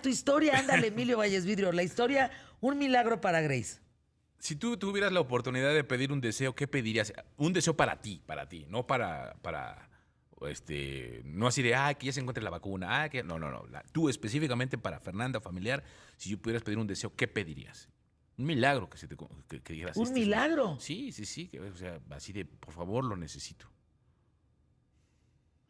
Tu historia, ándale, Emilio Valles Vidrio. La historia, un milagro para Grace. Si tú tuvieras la oportunidad de pedir un deseo, ¿qué pedirías? Un deseo no no así de, que ya se encuentre la vacuna, que no. Tú específicamente para Fernanda, familiar, si yo pudieras pedir un deseo, ¿qué pedirías? Un milagro que dijeras, Un este es un... milagro. Sí, o sea, así de, por favor, lo necesito.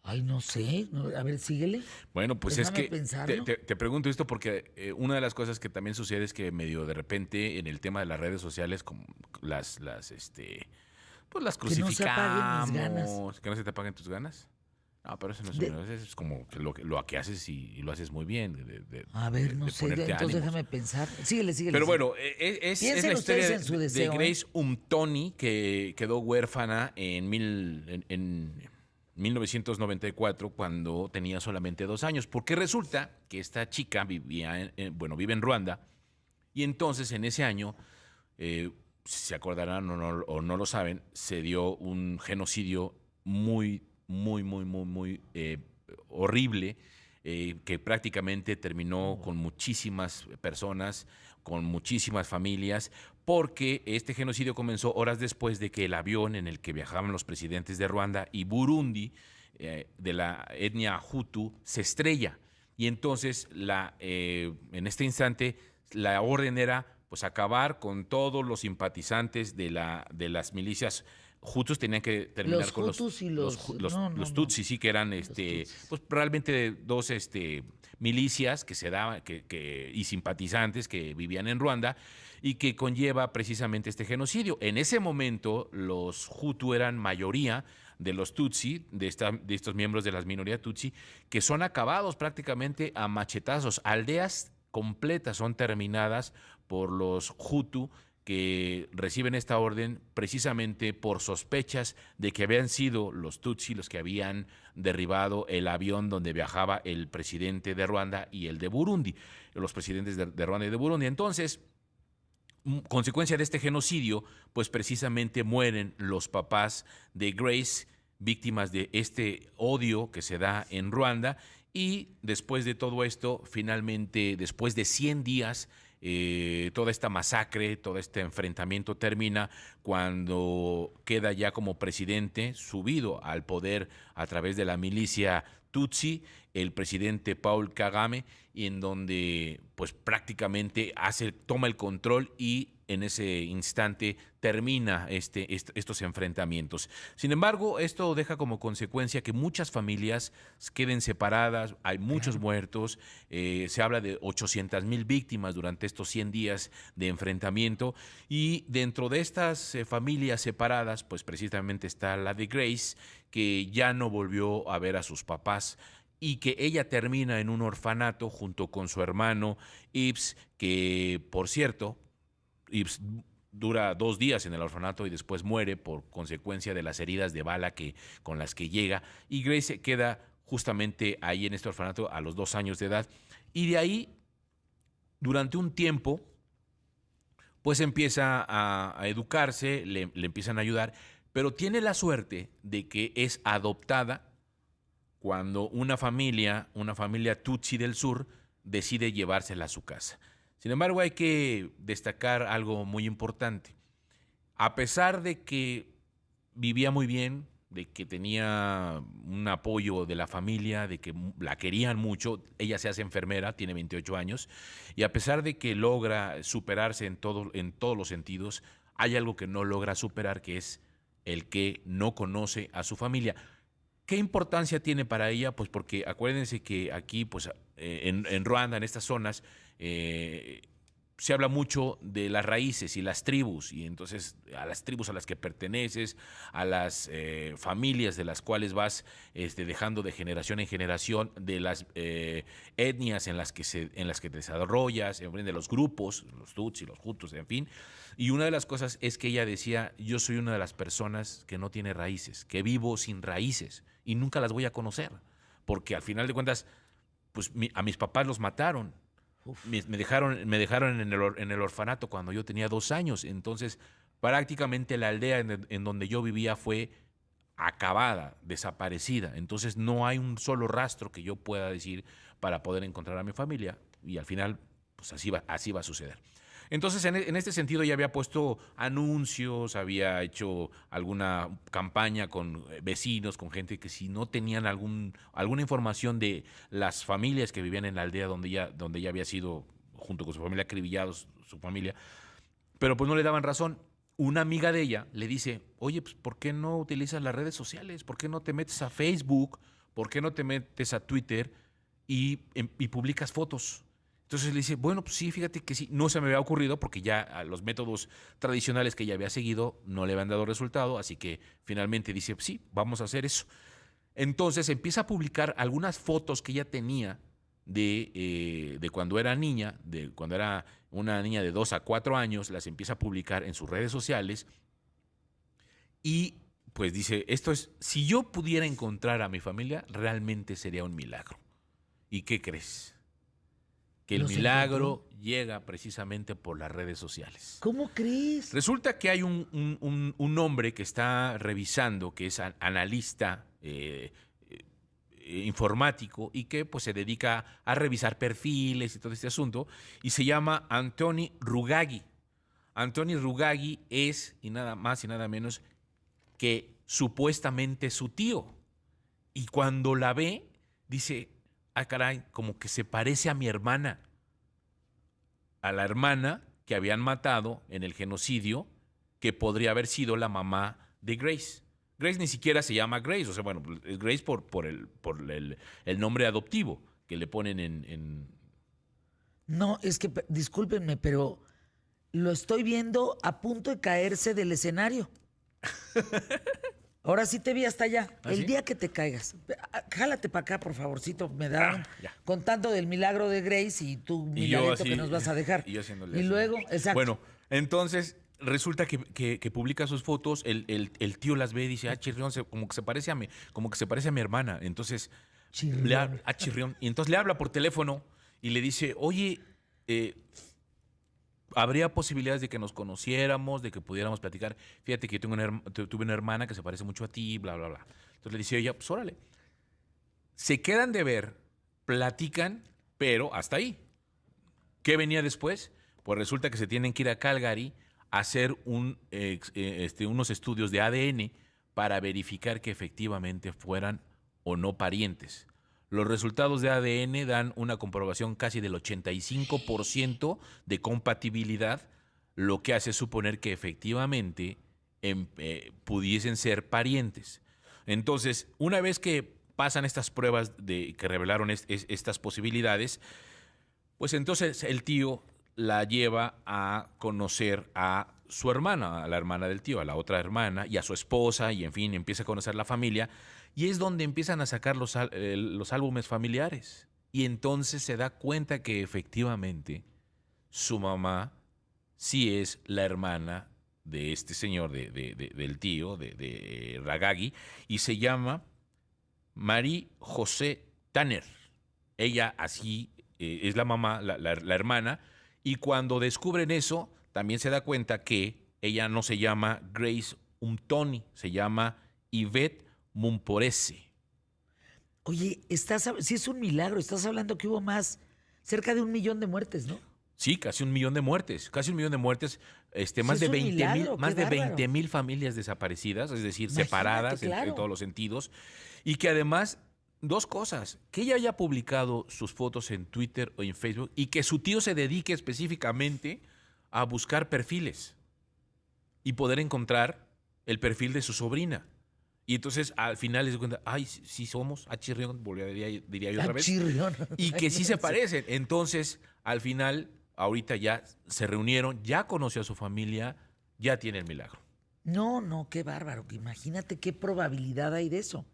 Ay, no sé. A ver, síguele. Bueno, pues es Déjame que pensarlo. te pregunto esto porque una de las cosas que también sucede es que medio de repente en el tema de las redes sociales, como pues las Que no se apaguen mis ganas. crucificamos, que no se te apaguen tus ganas. No, pero eso no es De- eso es como que lo que haces y lo haces muy bien, a ver, no de sé. ponerte Entonces ánimos. déjame pensar. Síguele. Pero bueno, es la Piensen ustedes historia en su de deseo, ¿eh? Grace Umtoni, que quedó huérfana en 1994 cuando tenía solamente 2 años. Porque resulta que esta chica vive en Ruanda, y entonces en ese año, si se acordarán o no lo saben, se dio un genocidio muy horrible, que prácticamente Oh, terminó con wow. muchísimas personas, con muchísimas familias, porque este genocidio comenzó horas después de que el avión en el que viajaban los presidentes de Ruanda y Burundi, de la etnia Hutu, se estrella. Y entonces, en este instante, la orden era pues acabar con todos los simpatizantes de las milicias Hutus. Tenían que terminar Los con Hutus y los... No. los Tutsis, sí, que eran Los Tutsis. pues realmente dos milicias que se daban y simpatizantes que vivían en Ruanda, y que conlleva precisamente este genocidio. En ese momento los Hutu eran mayoría de los Tutsi, de estos miembros de las minorías Tutsi, que son acabados prácticamente a machetazos. Aldeas completas son terminadas por los Hutu, que reciben esta orden precisamente por sospechas de que habían sido los Tutsi los que habían derribado el avión donde viajaba el presidente de Ruanda y el de Burundi, los presidentes de Ruanda y de Burundi. Entonces, consecuencia de este genocidio, pues precisamente mueren los papás de Grace, víctimas de este odio que se da en Ruanda. Y después de todo esto, finalmente, después de 100 días, toda esta masacre, todo este enfrentamiento termina cuando queda ya como presidente, subido al poder a través de la milicia Tutsi, el presidente Paul Kagame, y en donde pues prácticamente toma el control, y en ese instante termina estos enfrentamientos. Sin embargo, esto deja como consecuencia que muchas familias queden separadas, hay muchos Claro. muertos, se habla de 800,000 víctimas durante estos 100 días de enfrentamiento, y dentro de estas familias separadas, pues precisamente está la de Grace, que ya no volvió a ver a sus papás, y que ella termina en un orfanato junto con su hermano Ibs, que por cierto, Ibs dura 2 días en el orfanato y después muere por consecuencia de las heridas de bala con las que llega, y Grace queda justamente ahí en este orfanato a los 2 años de edad, y de ahí, durante un tiempo, pues empieza a educarse, le empiezan a ayudar, pero tiene la suerte de que es adoptada cuando una familia Tutsi del sur, decide llevársela a su casa. Sin embargo, hay que destacar algo muy importante. A pesar de que vivía muy bien, de que tenía un apoyo de la familia, de que la querían mucho, ella se hace enfermera, tiene 28 años, y a pesar de que logra superarse en todos los sentidos, hay algo que no logra superar, que es el que no conoce a su familia. ¿Qué importancia tiene para ella? Pues porque acuérdense que aquí, pues en Ruanda, en estas zonas, eh, se habla mucho de las raíces y las tribus, y entonces a las tribus a las que perteneces, a las familias de las cuales vas dejando de generación en generación, de las etnias en las que te desarrollas, en fin, de los grupos, los Tutsi, los Hutus, en fin. Y una de las cosas es que ella decía: yo soy una de las personas que no tiene raíces, que vivo sin raíces y nunca las voy a conocer, porque al final de cuentas, pues a mis papás los mataron, Uf. me dejaron en el orfanato cuando yo tenía 2 años. Entonces, prácticamente la aldea en donde yo vivía fue acabada, desaparecida. Entonces, no hay un solo rastro que yo pueda decir para poder encontrar a mi familia. y al final pues así va a suceder. Entonces, en este sentido, ya había puesto anuncios, había hecho alguna campaña con vecinos, con gente que si no tenían alguna información de las familias que vivían en la aldea donde ella había sido, junto con su familia, acribillados, su familia, pero pues no le daban razón. Una amiga de ella le dice, oye, pues ¿por qué no utilizas las redes sociales? ¿Por qué no te metes a Facebook? ¿Por qué no te metes a Twitter y publicas fotos? Entonces le dice, bueno, pues sí, fíjate que sí, no se me había ocurrido porque ya a los métodos tradicionales que ella había seguido no le habían dado resultado, así que finalmente dice, sí, vamos a hacer eso. Entonces empieza a publicar algunas fotos que ella tenía de cuando era niña, de cuando era una niña de 2 a 4 años, las empieza a publicar en sus redes sociales y pues dice, si yo pudiera encontrar a mi familia, realmente sería un milagro. ¿Y qué crees? Que el milagro llega precisamente por las redes sociales. ¿Cómo crees? Resulta que hay un hombre que está revisando, que es analista informático y que pues se dedica a revisar perfiles y todo este asunto, y se llama Anthony Rugagi. Anthony Rugagi es, y nada más y nada menos, que supuestamente su tío. Y cuando la ve, dice, ah, caray, como que se parece a mi hermana, a la hermana que habían matado en el genocidio, que podría haber sido la mamá de Grace. Grace ni siquiera se llama Grace, o sea, bueno, es Grace por el nombre adoptivo que le ponen en... No, es que, discúlpenme, pero lo estoy viendo a punto de caerse del escenario. Ahora sí te vi hasta allá. ¿Ah, el sí? día que te caigas. Jálate para acá, por favorcito. Me dan Ya. contando del milagro de Grace y tu Y yo milagreto así, que nos vas a dejar. y yo haciéndole Y así. luego, exacto. Bueno, entonces resulta que publica sus fotos, el tío las ve y dice, ah, Chirrión, como que se parece a mi hermana. Entonces, Chirrión. a Chirrión. Y entonces le habla por teléfono y le dice, oye, habría posibilidades de que nos conociéramos, de que pudiéramos platicar. Fíjate que yo tuve una hermana que se parece mucho a ti, bla, bla, bla. Entonces le dice ella, pues órale. Se quedan de ver, platican, pero hasta ahí. ¿Qué venía después? Pues resulta que se tienen que ir a Calgary a hacer unos estudios de ADN para verificar que efectivamente fueran o no parientes. Los resultados de ADN dan una comprobación casi del 85% de compatibilidad, lo que hace suponer que efectivamente pudiesen ser parientes. Entonces, una vez que pasan estas pruebas que revelaron estas posibilidades, pues entonces el tío la lleva a conocer a su hermana, a la hermana del tío, a la otra hermana, y a su esposa, y en fin, empieza a conocer la familia, y es donde empiezan a sacar los álbumes familiares. Y entonces se da cuenta que efectivamente su mamá sí es la hermana de este señor, del tío, de Rugagi, y se llama Marie José Tanner. Ella así es la mamá, la hermana, y cuando descubren eso, también se da cuenta que ella no se llama Grace Umtoni, se llama Yvette Mumporese. Oye, sí es un milagro. Estás hablando que hubo cerca de 1 millón de muertes, ¿no? Sí, casi 1 millón de muertes, más Sí, de es un 20 milagro, mil, más qué de bárbaro. 20,000 familias desaparecidas, es decir, Imagínate, separadas claro. en todos los sentidos, y que además, dos cosas, que ella haya publicado sus fotos en Twitter o en Facebook y que su tío se dedique específicamente a buscar perfiles y poder encontrar el perfil de su sobrina. Y entonces al final les doy cuenta, ay, sí somos, Chirrión, diría yo otra vez. Chirrión. Y que sí se parecen. Entonces, al final, ahorita ya se reunieron, ya conoció a su familia, ya tiene el milagro. No, qué bárbaro. Imagínate qué probabilidad hay de eso.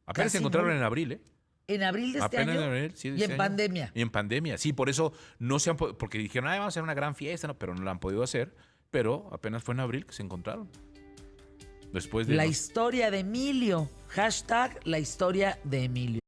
Apenas se Casi encontraron nula. en abril, ¿eh? En abril de este Apenas año en abril, sí, de y este en año. pandemia. Y en pandemia, sí, por eso no se han porque dijeron, ay, vamos a hacer una gran fiesta, no, pero no la han podido hacer, pero apenas fue en abril que se encontraron. Después de La historia de Emilio. # la historia de Emilio.